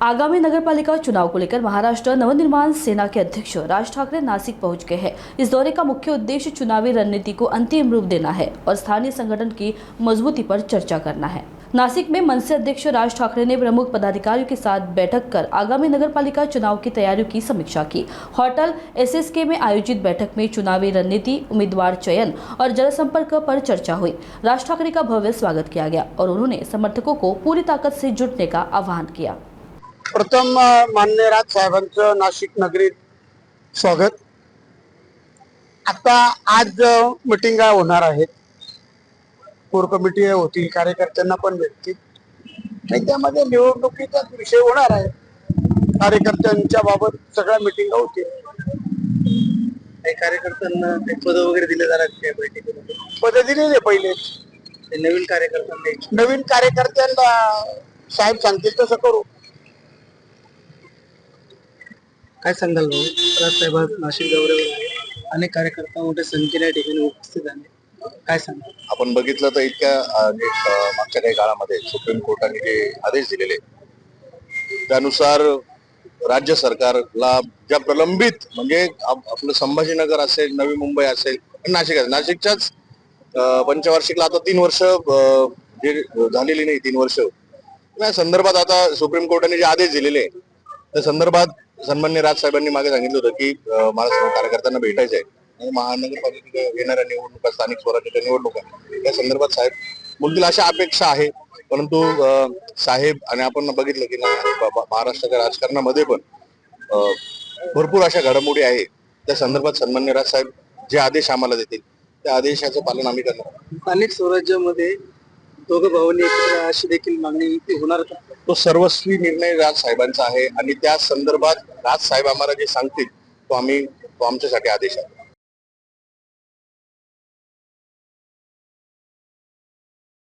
आगामी नगरपालिका चुनाव को लेकर महाराष्ट्र नवनिर्माण सेना के अध्यक्ष राज ठाकरे नासिक पहुंच गए हैं। इस दौरे का मुख्य उद्देश्य चुनावी रणनीति को अंतिम रूप देना है और स्थानीय संगठन की मजबूती पर चर्चा करना है। नासिक में मनसे अध्यक्ष राज ठाकरे ने प्रमुख पदाधिकारियों के साथ बैठक कर आगामी नगरपालिका चुनाव की तैयारियों की समीक्षा की। होटल SSK में आयोजित बैठक में चुनावी रणनीति, उम्मीदवार चयन और जनसंपर्क पर चर्चा हुई। राज ठाकरे का भव्य स्वागत किया गया और उन्होंने समर्थकों को पूरी ताकत से जुटने का आह्वान किया। प्रथम माननीय राज साहेबांचं नाशिक नगरीत स्वागत। आता आज मीटिंगा होणार आहेत, कोर कमिटी होती, कार्यकर्त्यांना पण भेटतील, त्यामध्ये निवडणुकीचा विषय होणार आहे। कार्यकर्त्यांच्या बाबत सगळ्या मीटिंगा होतील। कार्यकर्त्यांना ते पद वगैरे दिले जाणार बैठकीमध्ये? पद दिलेले पहिले नवीन कार्यकर्त्यांना साहेब सांगतील तसं करू। काय सांगाल भाऊ? राजसाहेब नाशिक दौऱ्यावर आहे, अनेक कार्यकर्ता मोठ्या संख्येने या ठिकाणी उपस्थित आहे, काय सांगाल? आपण बघितलं तर इतक्या मागच्या काही काळामध्ये सुप्रीम कोर्टाने जे आदेश दिलेले त्यानुसार राज्य सरकारला ज्या प्रलंबित म्हणजे आपलं संभाजीनगर असेल, नवी मुंबई असेल, नाशिक असेल, नाशिकच्याच पंचवार्षिकला आता 3 वर्ष जे झालेली नाही, 3 वर्ष या संदर्भात आता सुप्रीम कोर्टाने जे आदेश दिलेले त्या संदर्भात सन्माननीय राज साहेबांनी मागे सांगितलं होतं की मला सर्व कार्यकर्त्यांना भेटायचं आहे आणि महानगरपालिका येणाऱ्या निवडणुका, स्थानिक स्वराज्याच्या निवडणुका या संदर्भात साहेब बोलतील अशा अपेक्षा आहे। परंतु साहेब आणि आपण बघितलं की महाराष्ट्राच्या राजकारणामध्ये पण भरपूर अशा घडामोडी आहे, त्या संदर्भात सन्माननीय राज साहेब जे आदेश आम्हाला देतील त्या आदेशाचं पालन आम्ही करणार। स्थानिक स्वराज्यामध्ये दोघं भावांनी एकत्र अशी देखील मागणी होणार का? तो सर्वस्वी निर्णय राज साहेबांचा आहे आणि त्या संदर्भात राज साहेब आम्हाला जे सांगतील तो आमच्यासाठी आदेश आहे।